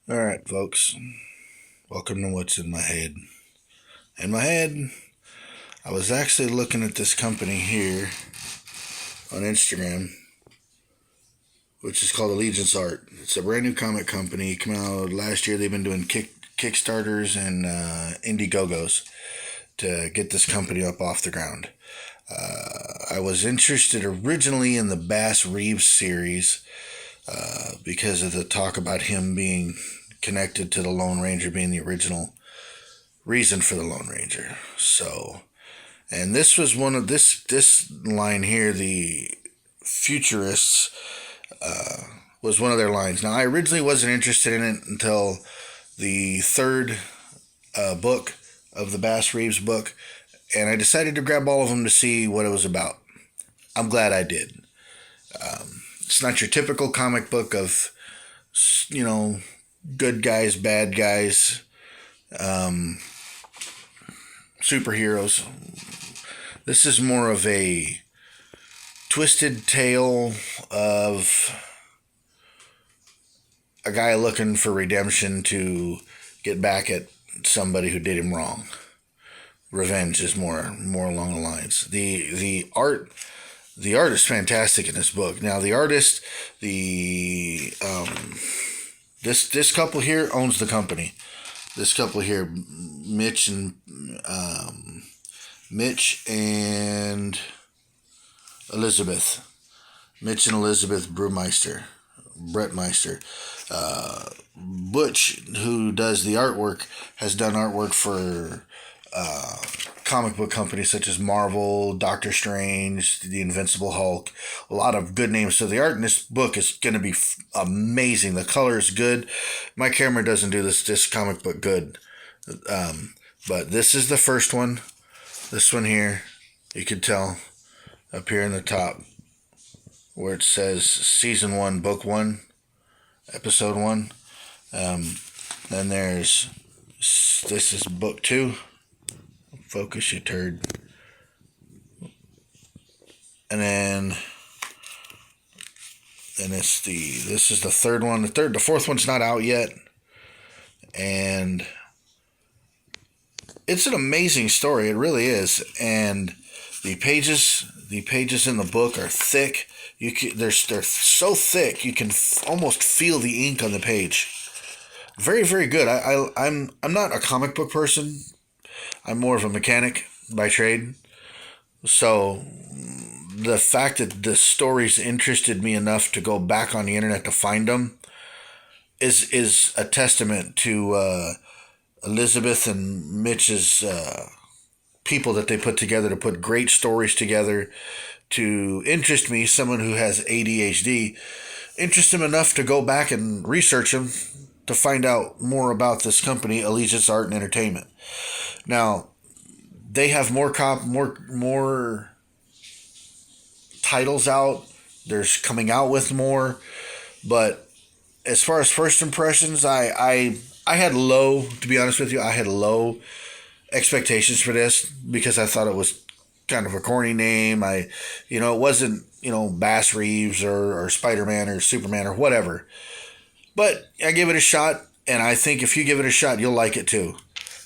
All right, folks. Welcome to What's in My Head. In my head, I was actually looking at this company here on Instagram, which is called Allegiance Art. It's a brand new comic company. Came out last year. They've been doing Kickstarters and Indiegogos to get this company up off the ground. I was interested originally in the Bass Reeves series because of the talk about him being connected to the Lone Ranger being the original reason for the Lone Ranger. So, and this was one of this line here, the futurists, was one of their lines. Now, I originally wasn't interested in it until the third book of the Bass Reeves book, and I decided to grab all of them to see what it was about. I'm glad I did. It's not your typical comic book of, you know, good guys, bad guys, superheroes. This is more of a twisted tale of a guy looking for redemption to get back at somebody who did him wrong. Revenge is more along the lines. The art is fantastic in this book. Now the artist, the this couple here owns the company. This couple here, Mitch and Elizabeth. Mitch and Elizabeth Brettmeister. Butch, who does the artwork, has done artwork for comic book companies such as Marvel, Doctor Strange, The Invincible Hulk, a lot of good names. So the art in this book is going to be amazing. The color is good. My camera doesn't do this comic book good. But this is the first one. This one here, you can tell up here in the top where it says Season 1, Book 1, Episode 1. Then this is Book 2. Focus, you turd. And then this is the third one. The fourth one's not out yet. And it's an amazing story. It really is. And the pages in the book are thick. They're so thick you can almost feel the ink on the page. Very, very good. I'm not a comic book person. I'm more of a mechanic by trade. So the fact that the stories interested me enough to go back on the internet to find them is a testament to Elizabeth and Mitch's people that they put together to put great stories together to interest me, someone who has ADHD, interest him enough to go back and research them to find out more about this company, Allegiance Art and Entertainment. Now, they have more titles out. There's coming out with more, but as far as first impressions, I had low, to be honest with you, I had low expectations for this because I thought it was kind of a corny name. It wasn't, Bass Reeves or Spider-Man or Superman or whatever. But I gave it a shot, and I think if you give it a shot, you'll like it too.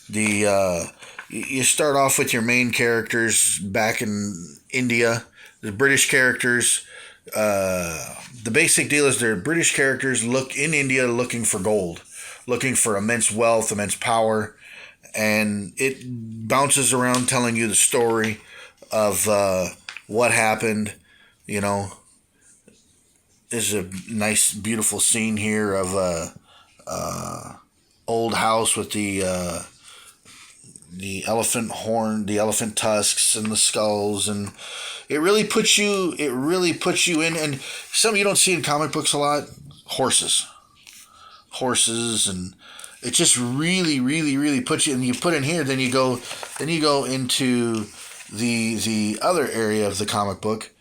You start off with your main characters back in India, the British characters. The basic deal is they're British characters look in India looking for gold, looking for immense wealth, immense power, and it bounces around telling you the story of what happened. There's a nice, beautiful scene here of a old house with the elephant horn, the elephant tusks, and the skulls, and it really puts you in. And something you don't see in comic books a lot: horses, and it just really, really, really puts you. And you put in here, then you go into the other area of the comic book,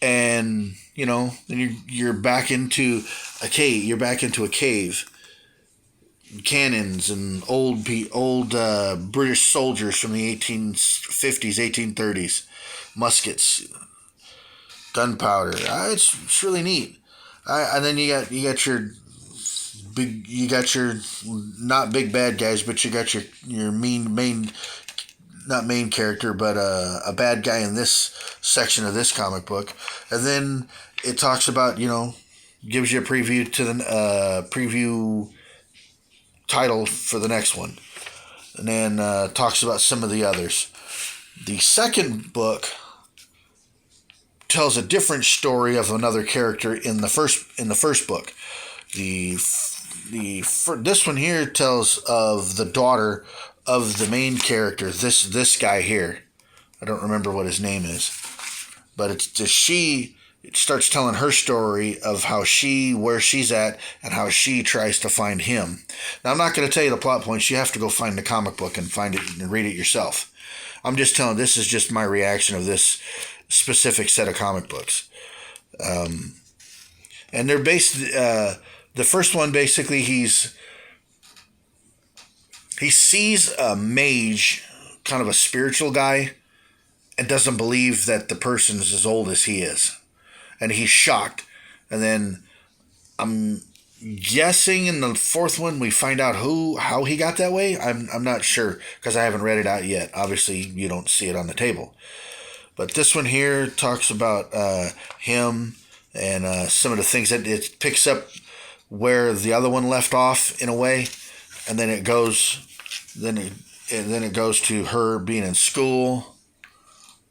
and then you're back into a cave. You're back into a cave. Cannons and old British soldiers from the 1850s, 1830s, muskets, gunpowder. It's really neat. And then you got your big. You got your not big bad guys, but you got your main not main character, but a bad guy in this section of this comic book, and then it talks about gives you a preview to the preview title for the next one, and then talks about some of the others. The second book tells a different story of another character in the first book. This one here tells of the daughter of the main character. This guy here, I don't remember what his name is, but it starts telling her story of where she's at and how she tries to find him. Now I'm not going to tell you the plot points. You have to go find the comic book and find it and read it yourself. I'm just telling. This is just my reaction of this specific set of comic books. And they're based. The first one, basically, he sees a mage, kind of a spiritual guy, and doesn't believe that the person's as old as he is, and he's shocked. And then I'm guessing in the fourth one we find out how he got that way. I'm not sure because I haven't read it out yet. Obviously, you don't see it on the table. But this one here talks about him and some of the things that it picks up where the other one left off in a way, and then it goes to her being in school,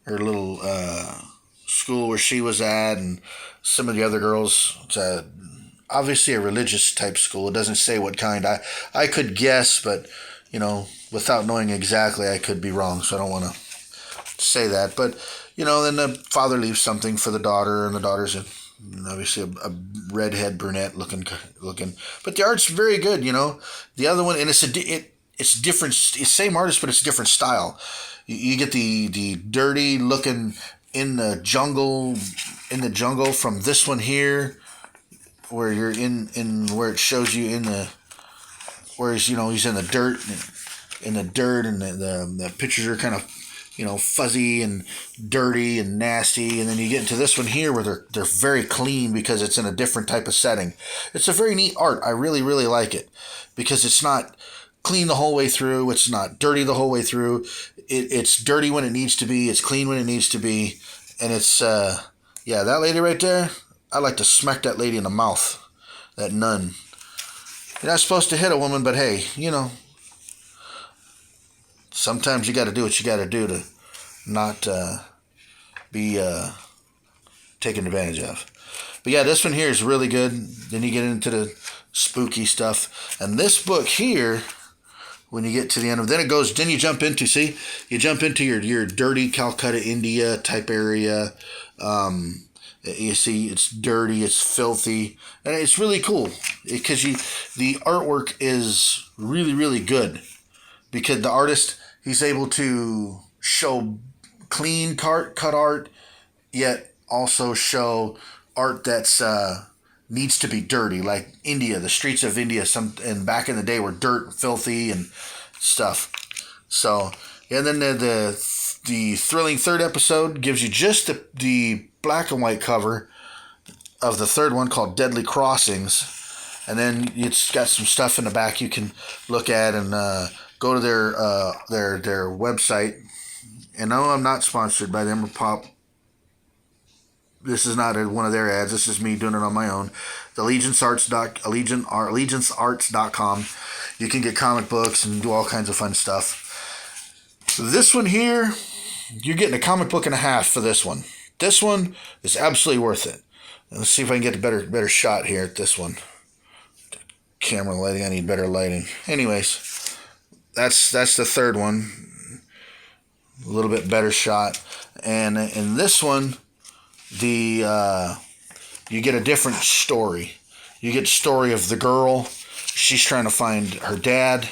her little school where she was at, and some of the other girls. It's obviously a religious type school. It doesn't say what kind. I could guess, but without knowing exactly, I could be wrong. So I don't want to say that. But then the father leaves something for the daughter, and the daughter's obviously a redhead brunette looking, but the art's very good. The other one, and it's different. It's same artist, but it's a different style. You get the dirty looking in the jungle from this one here, where you're in where it shows you in the, whereas he's in the dirt, and the pictures are kind of fuzzy and dirty and nasty, and then you get into this one here where they're very clean because it's in a different type of setting. It's a very neat art. I really, really like it because it's not clean the whole way through. It's not dirty the whole way through. It's dirty when it needs to be. It's clean when it needs to be. And it's, that lady right there, I'd like to smack that lady in the mouth, that nun. You're not supposed to hit a woman, but hey, sometimes you got to do what you got to do to not be taken advantage of. But yeah, this one here is really good. Then you get into the spooky stuff. And this book here, when you get to the end of it, then you jump into your dirty Calcutta, India type area. You see it's dirty, it's filthy, and it's really cool because the artwork is really, really good because the artist, he's able to show clean cut art, yet also show art that's needs to be dirty, like India, the streets of India. And back in the day were dirt, and filthy, and stuff. So, and then the thrilling third episode gives you just the black and white cover of the third one called Deadly Crossings, and then it's got some stuff in the back you can look at and go to their website. And no, I'm not sponsored by them or Pop. This is not one of their ads. This is me doing it on my own. The allegiancearts.com. You can get comic books and do all kinds of fun stuff. This one here, you're getting a comic book and a half for this one. This one is absolutely worth it. Let's see if I can get a better shot here at this one. Camera lighting, I need better lighting. Anyways, that's the third one. A little bit better shot. And in this one, you get a different story. You get the story of the girl. She's trying to find her dad.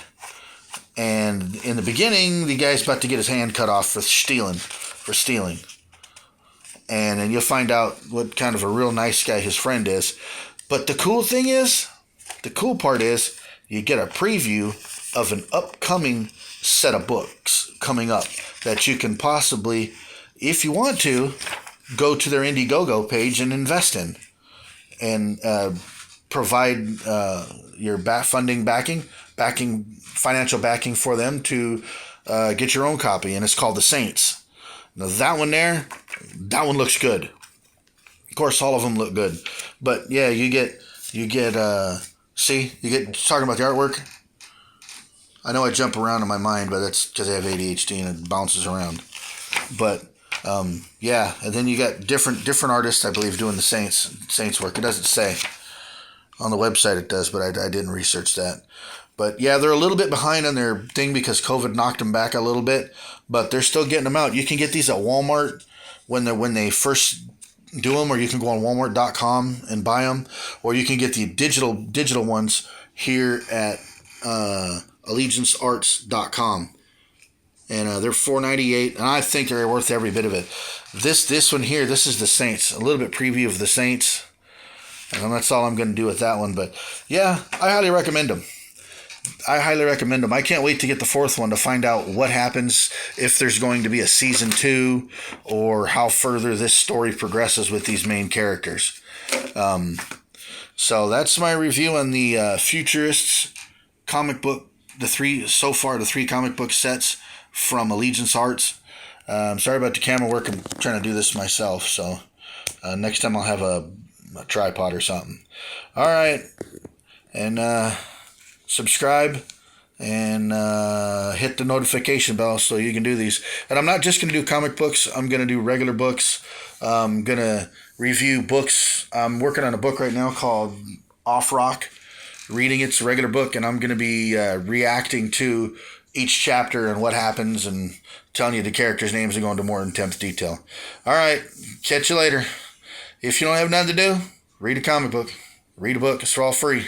And in the beginning, the guy's about to get his hand cut off for stealing. And then you'll find out what kind of a real nice guy his friend is. But the cool part is, you get a preview of an upcoming set of books coming up that you can possibly, if you want to, go to their Indiegogo page and invest in. And provide your financial backing for them to get your own copy, and it's called The Saints. Now that one looks good. Of course, all of them look good, but yeah, you get talking about the artwork. I know I jump around in my mind, but that's because I have ADHD and it bounces around. But yeah, and then you got different artists, I believe, doing the Saints work. It doesn't say on the website, it does, but I didn't research that. But yeah, they're a little bit behind on their thing because COVID knocked them back a little bit, but they're still getting them out. You can get these at Walmart when they first do them, or you can go on Walmart.com and buy them, or you can get the digital ones here at AllegianceArts.com. And they're $4.98, and I think they're worth every bit of it. This one here, this is the Saints. A little bit preview of the Saints. And that's all I'm going to do with that one. But yeah, I highly recommend them. I can't wait to get the fourth one to find out what happens, if there's going to be a season 2, or how further this story progresses with these main characters. So that's my review on the Futurists comic book, the three comic book sets from Allegiance Arts. Sorry about the camera work. I'm trying to do this myself, so next time I'll have a tripod or something. All right, and subscribe and hit the notification bell so you can do these. And I'm not just going to do comic books. I'm going to do regular books. I'm going to review books. I'm working on a book right now called Off Rock. Reading its regular book, and I'm going to be reacting to each chapter and what happens and telling you the characters' names and going into more in-depth detail. All right, catch you later. If you don't have nothing to do, read a comic book. Read a book. It's all free.